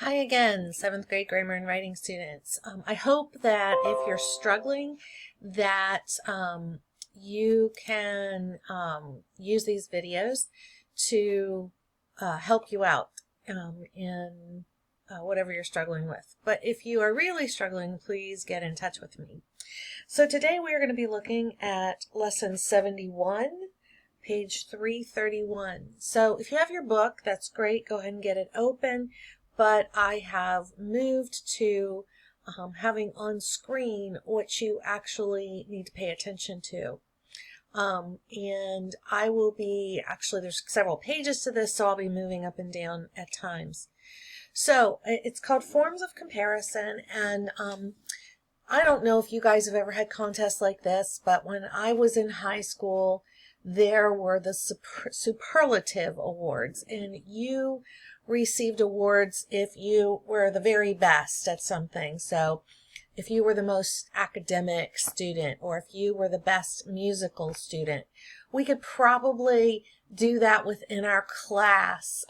Hi again, 7th grade grammar and writing students. I hope that if you're struggling that you can use these videos to help you out in whatever you're struggling with. But if you are really struggling, please get in touch with me. So today we are going to be looking at lesson 71, page 331. So if you have your book, that's great. Go ahead and get it open. But I have moved to having on screen what you actually need to pay attention to. And I will be, actually there's several pages to this, so I'll be moving up and down at times. So it's called Forms of Comparison, and I don't know if you guys have ever had contests like this, but when I was in high school, there were the superlative awards, and you received awards if you were the very best at something. So if you were the most academic student, or if you were the best musical student, we could probably do that within our class.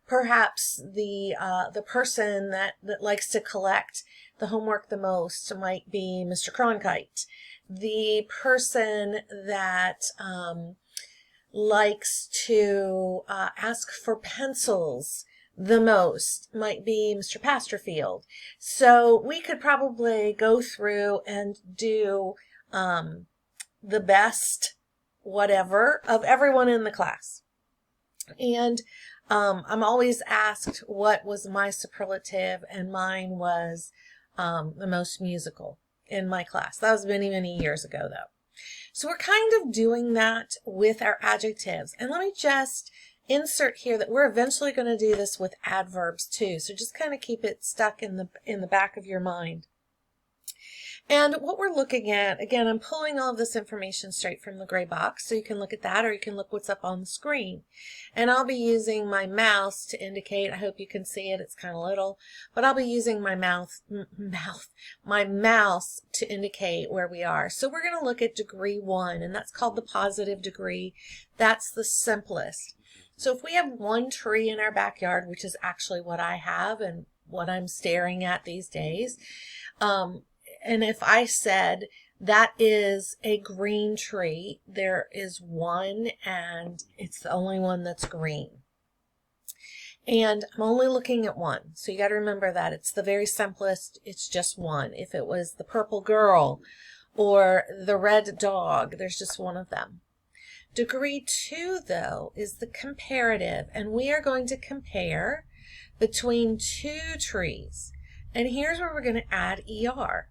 Perhaps the person that likes to collect the homework the most might be Mr. Cronkite. The person that likes to ask for pencils the most might be Mr. Pasterfield. So we could probably go through and do the best whatever of everyone in the class. And I'm always asked what was my superlative, and mine was the most musical in my class. That was many, many years ago, though. So we're kind of doing that with our adjectives. And let me just insert here that we're eventually going to do this with adverbs too. So just kind of keep it stuck in the back of your mind. And what we're looking at, again, I'm pulling all of this information straight from the gray box, so you can look at that, or you can look what's up on the screen. And I'll be using my mouse to indicate, I hope you can see it, it's kind of little, but I'll be using my my mouse to indicate where we are. So we're going to look at degree 1, and that's called the positive degree. That's the simplest. So if we have one tree in our backyard, which is actually what I have and what I'm staring at these days, and if I said that is a green tree, there is one and it's the only one that's green. And I'm only looking at one. So you got to remember that it's the very simplest. It's just one. If it was the purple girl or the red dog, there's just one of them. Degree 2, though, is the comparative, and we are going to compare between two trees. And here's where we're going to add ER.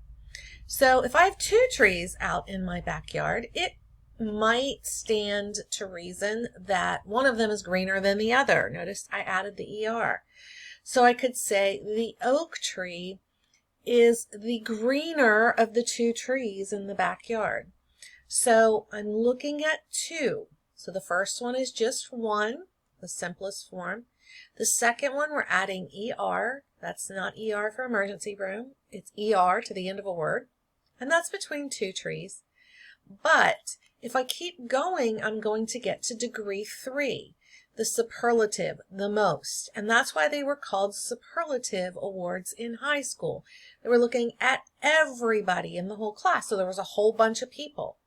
So if I have two trees out in my backyard, it might stand to reason that one of them is greener than the other. Notice I added the ER. So I could say the oak tree is the greener of the two trees in the backyard. So I'm looking at two. So the first one is just one, the simplest form. The second one, we're adding ER. That's not ER for emergency room. It's ER to the end of a word. And that's between two trees. But if I keep going, I'm going to get to degree 3, the superlative, the most. And that's why they were called superlative awards in high school. They were looking at everybody in the whole class. So there was a whole bunch of people.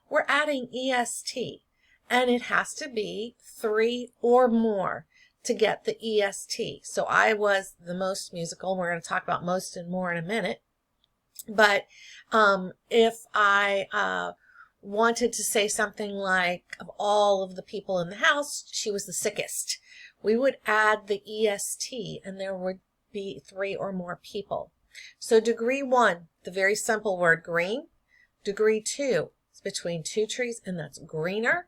We're adding EST, and it has to be 3 or more to get the EST. So I was the most musical. We're going to talk about most and more in a minute. But if I wanted to say something like, of all of the people in the house, she was the sickest, we would add the EST, and there would be 3 or more people. So degree 1, the very simple word green. Degree 2 is between two trees, and that's greener.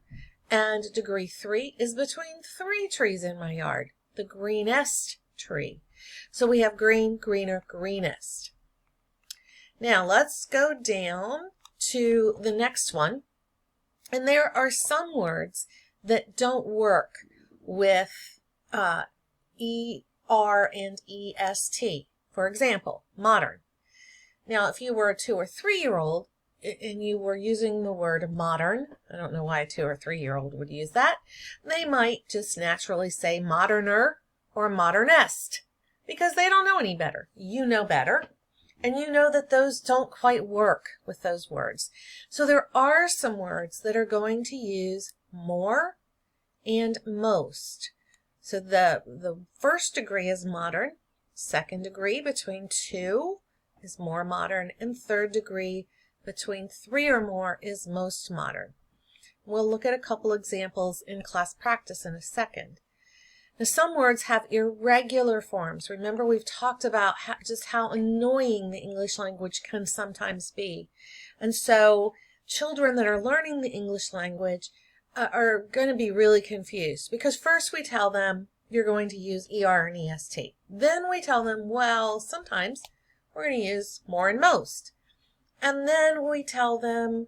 And degree 3 is between 3 trees in my yard, the greenest tree. So we have green, greener, greenest. Now let's go down to the next one. And there are some words that don't work with ER and EST. For example, modern. Now if you were a 2 or 3-year-old and you were using the word modern, I don't know why a 2 or 3-year-old would use that, they might just naturally say moderner or modernist, because they don't know any better. You know better. And you know that those don't quite work with those words. So there are some words that are going to use more and most. So the first degree is modern, second degree between 2 is more modern, and third degree between 3 or more is most modern. We'll look at a couple examples in class practice in a second. Now, some words have irregular forms. Remember, we've talked about just how annoying the English language can sometimes be. And so children that are learning the English language are going to be really confused, because first we tell them you're going to use ER and EST. Then we tell them, well, sometimes we're going to use more and most. And then we tell them,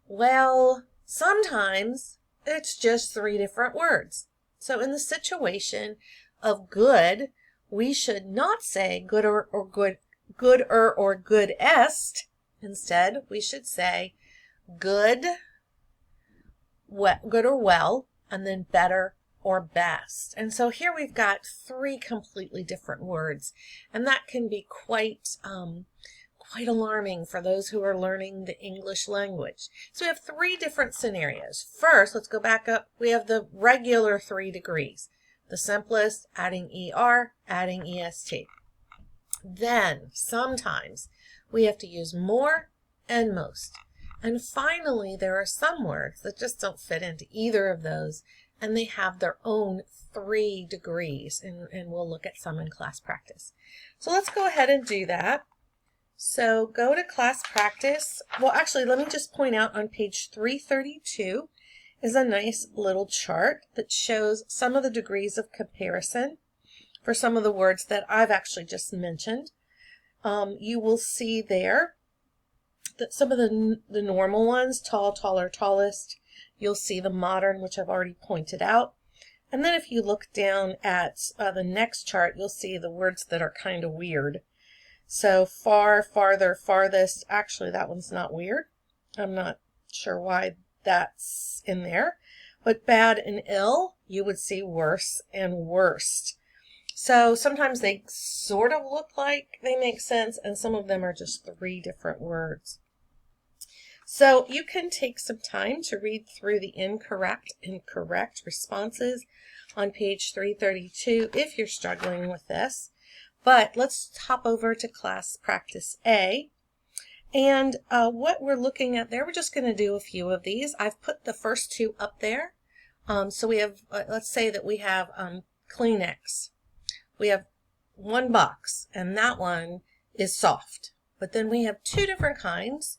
well, sometimes it's just 3 different words. So in the situation of good, we should not say gooder or goodest. Instead, we should say good or well, and then better or best. And so here we've got 3 completely different words, and that can be quite alarming for those who are learning the English language. So we have 3 different scenarios. First, let's go back up. We have the regular 3 degrees. The simplest, adding ER, adding EST. Then, sometimes, we have to use more and most. And finally, there are some words that just don't fit into either of those, and they have their own 3 degrees, and we'll look at some in class practice. So let's go ahead and do that. So go to class practice. Well, actually, let me just point out on page 332 is a nice little chart that shows some of the degrees of comparison for some of the words that I've actually just mentioned. You will see there that some of the normal ones, tall, taller, tallest. You'll see the modern, which I've already pointed out. And then if you look down at the next chart, you'll see the words that are kind of weird. So far, farther, farthest. Actually, that one's not weird. I'm not sure why that's in there. But bad and ill, you would see worse and worst. So sometimes they sort of look like they make sense, and some of them are just 3 different words. So you can take some time to read through the incorrect and correct responses on page 332 if you're struggling with this. But let's hop over to class practice A. And what we're looking at there, we're just going to do a few of these. I've put the first 2 up there. So we have, let's say that we have Kleenex. We have 1 box, and that one is soft. But then we have 2 different kinds.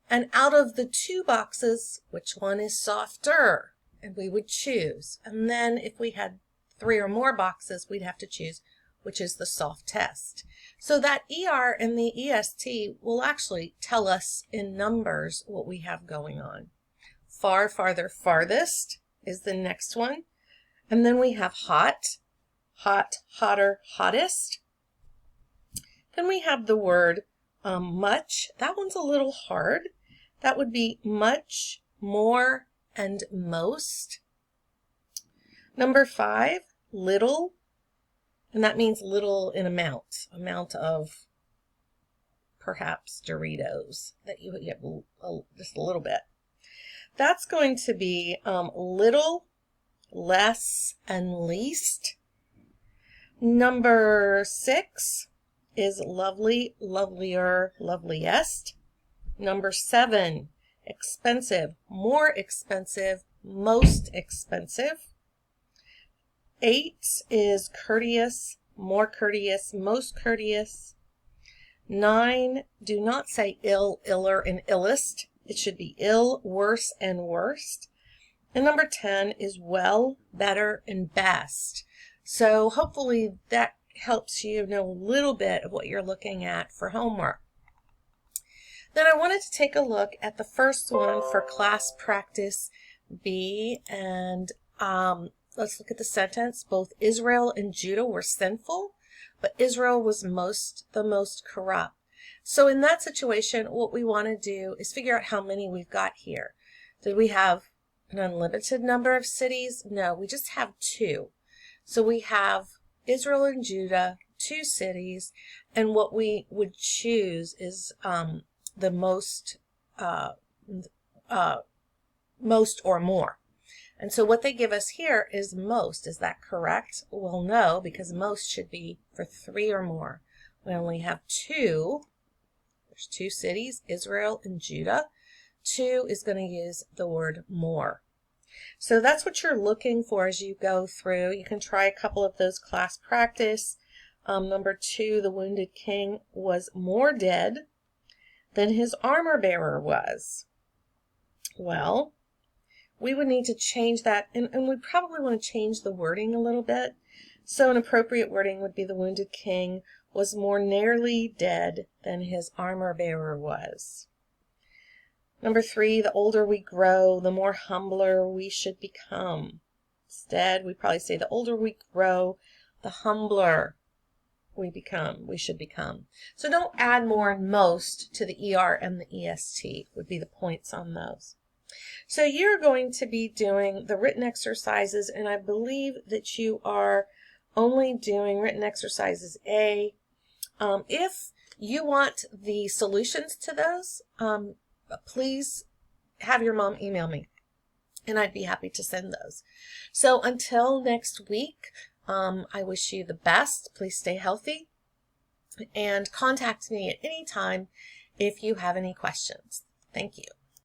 And out of the 2 boxes, which one is softer? And we would choose. And then if we had 3 or more boxes, we'd have to choose which is the softest. So that ER and the EST will actually tell us in numbers what we have going on. Far, farther, farthest is the next one. And then we have hot, hot, hotter, hottest. Then we have the word much. That one's a little hard. That would be much, more, and most. Number 5, little. And that means little in amount of perhaps Doritos that you get just a little bit. That's going to be little, less, and least. Number 6 is lovely, lovelier, loveliest. Number 7, expensive, more expensive, most expensive. 8 is courteous, more courteous, most courteous. 9, do not say ill, iller, and illest. It should be ill, worse, and worst. And number 10 is well, better, and best. So hopefully that helps you know a little bit of what you're looking at for homework. Then I wanted to take a look at the first one for class practice B, and let's look at the sentence. Both Israel and Judah were sinful, but Israel was the most corrupt. So in that situation, what we want to do is figure out how many we've got here. Did we have an unlimited number of cities? No, we just have 2. So we have Israel and Judah, 2 cities, and what we would choose is the most most or more. And so what they give us here is most. Is that correct? Well, no, because most should be for 3 or more. We only have 2. There's 2 cities, Israel and Judah. 2 is going to use the word more. So that's what you're looking for as you go through. You can try a couple of those class practice. Number 2, the wounded king was more dead than his armor bearer was. Well, we would need to change that, and we probably want to change the wording a little bit. So an appropriate wording would be the wounded king was more nearly dead than his armor bearer was. Number 3, the older we grow, the more humbler we should become. Instead, we probably say the older we grow, the humbler we should become. So don't add more and most to the ER and the EST would be the points on those. So you're going to be doing the written exercises, and I believe that you are only doing written exercises A. If you want the solutions to those, please have your mom email me, and I'd be happy to send those. So until next week, I wish you the best. Please stay healthy, and contact me at any time if you have any questions. Thank you.